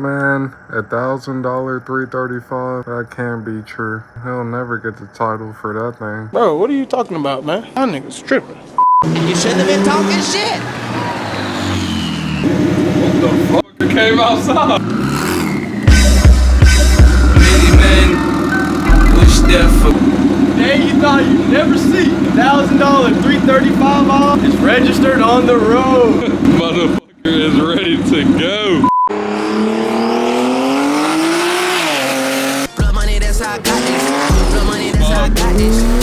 Man, $1,000 335, that can't be true. He'll never get the title for that thing. Bro, what are you talking about, man? That nigga's tripping. You shouldn't have been talking shit. What the fuck? It came outside. Really, man, wish that for Hey, you thought you'd never see $1,000 335i is registered on the road. Motherfucker is ready to go. blood money, that's how I got this. Blood money, that's how I got this.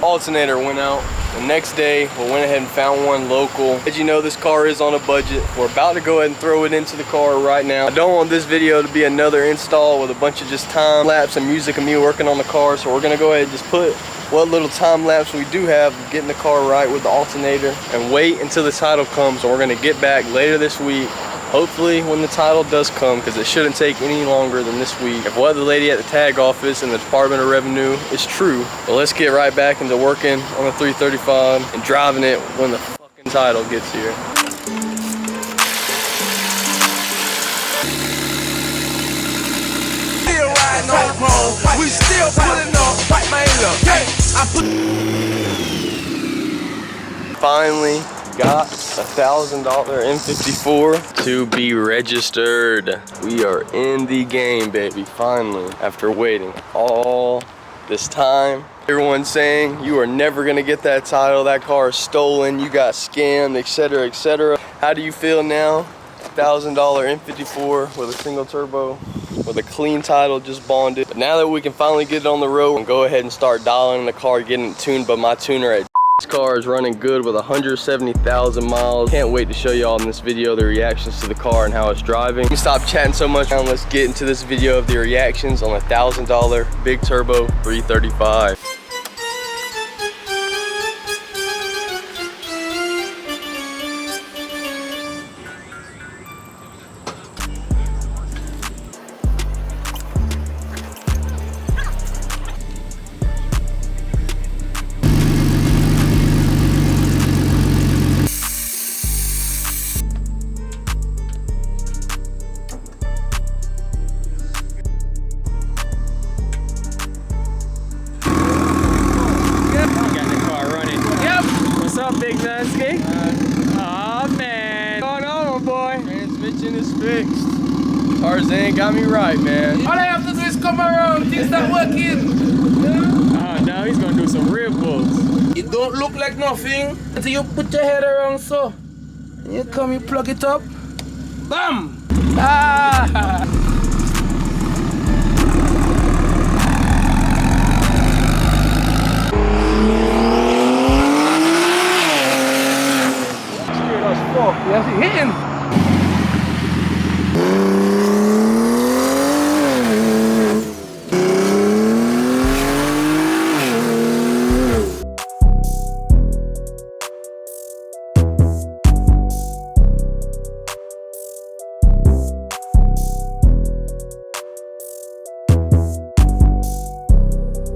Alternator went out. The next day, we went ahead and found one local. As you know, this car is on a budget. We're about to go ahead and throw it into the car right now. I don't want this video to be another install with a bunch of just time lapse and music of me working on the car. So we're gonna go ahead and just put what little time lapse we do have of getting the car right with the alternator and wait until the title comes. And we're gonna get back later this week. Hopefully when the title does come, because it shouldn't take any longer than this week. If what the lady at the tag office in the Department of Revenue is true, but let's get right back into working on the 335 and driving it when the fucking title gets here. Still riding on chrome, we still pulling up, man, look, Finally got $1,000 M54 to be registered. We are in the game, baby, finally, after waiting all this time. Everyone's saying you are never gonna get that title, that car is stolen, you got scammed, etc, etc. How do you feel now? $1,000 M54 with a single turbo, with a clean title, just bonded. But now that we can finally get it on the road, and go ahead and start dialing the car, getting it tuned by my tuner at this car is running good with 170,000 miles. Can't wait to show y'all in this video the reactions to the car and how it's driving. Let me stop chatting so much and let's get into this video of the reactions on a $1,000 big turbo 335. Big Nansky. Aw, man. What's going on, boy? Transmission is fixed. Tarzan got me right, man. all I have to do is come around, things start working. Now he's gonna do some real pulls. It don't look like nothing until you put your head around so. And you come, you plug it up. Bam! Ah! Yes, he hitting.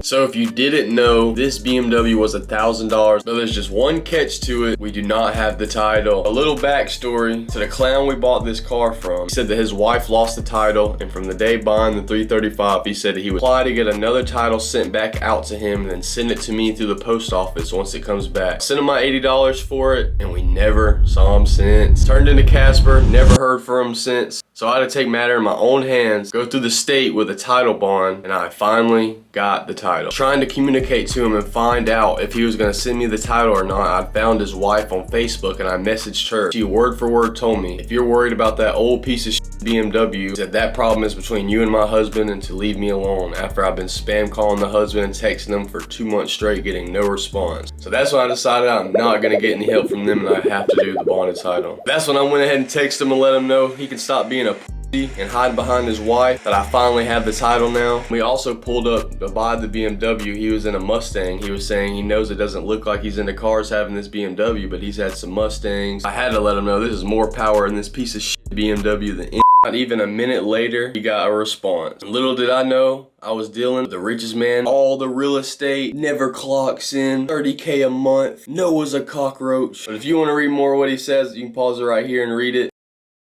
So if you didn't know, this BMW was $1,000, but there's just one catch to it. We do not have the title. A little backstory to the clown we bought this car from. He said that his wife lost the title, and from the day buying the 335, he said that he would apply to get another title sent back out to him and then send it to me through the post office once it comes back. Sent him my $80 for it, and we never saw him since. Turned into Casper, never heard from him since. So I had to take matter in my own hands, go through the state with a title bond, and I finally got the title. Trying to communicate to him and find out if he was gonna send me the title or not, I found his wife on Facebook and I messaged her. She word for word told me, if you're worried about that old piece of shit BMW, that problem is between you and my husband and to leave me alone, after I've been spam calling the husband and texting him for 2 months straight getting no response. So that's when I decided I'm not gonna get any help from them and I have to do the bonded title. That's when I went ahead and texted him and let him know he can stop being a and hiding behind his wife, that I finally have the title now. We also pulled up to buy the BMW. He was in a Mustang. He was saying he knows it doesn't look like he's into cars having this BMW, but he's had some Mustangs. I had to let him know this is more power in this piece of shit BMW than any Not even a minute later, he got a response. And little did I know, I was dealing with the richest man. All the real estate, never clocks in, 30K a month, Noah's a cockroach. But if you want to read more of what he says, you can pause it right here and read it.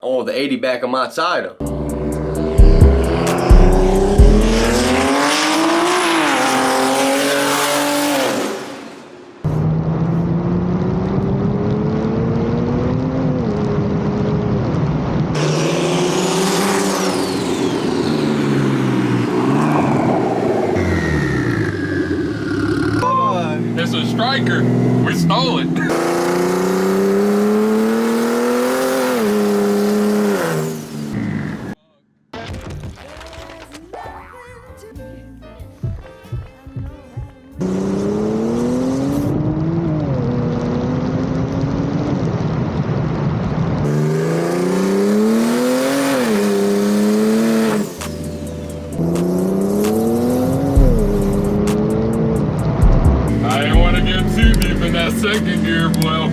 I want the 80 back on my title. It's a striker. We stole it. I didn't want to get too deep in that second gear, boy.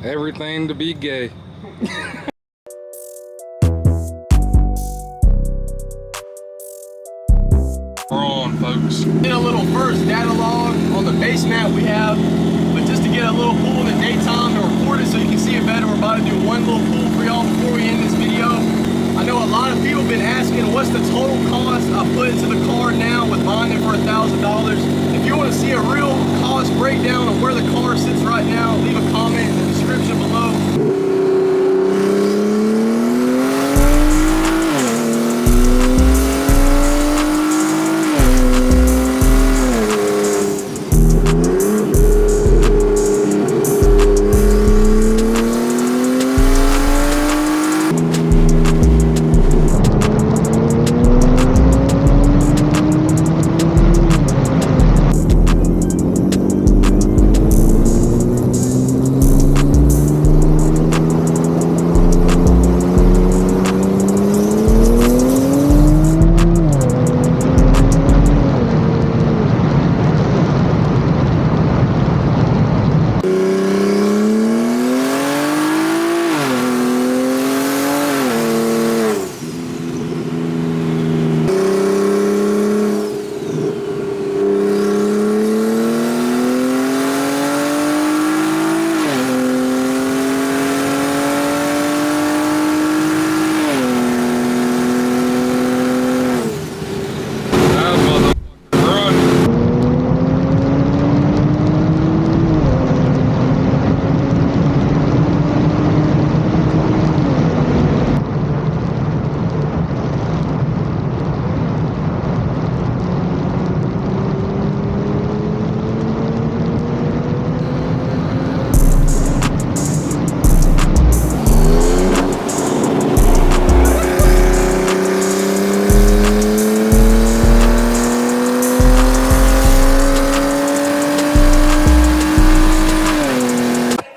Everything to be gay. We're on, folks. Get a little first data log on the base map we have, but just to get a little pool in the daytime to record it so you can see it better, we're about to do one little pool for y'all before we end this video. I know a lot of people have been asking what's the total cost I put into the car now with buying it for $1,000. If you want to see a real cost breakdown of where the car sits right now, leave a comment in the description below.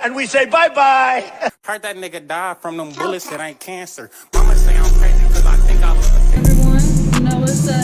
And we say bye-bye. Heard that nigga died from them bullets, it ain't cancer. Mama say I'm crazy cause I think I look. Everyone, you know what's up.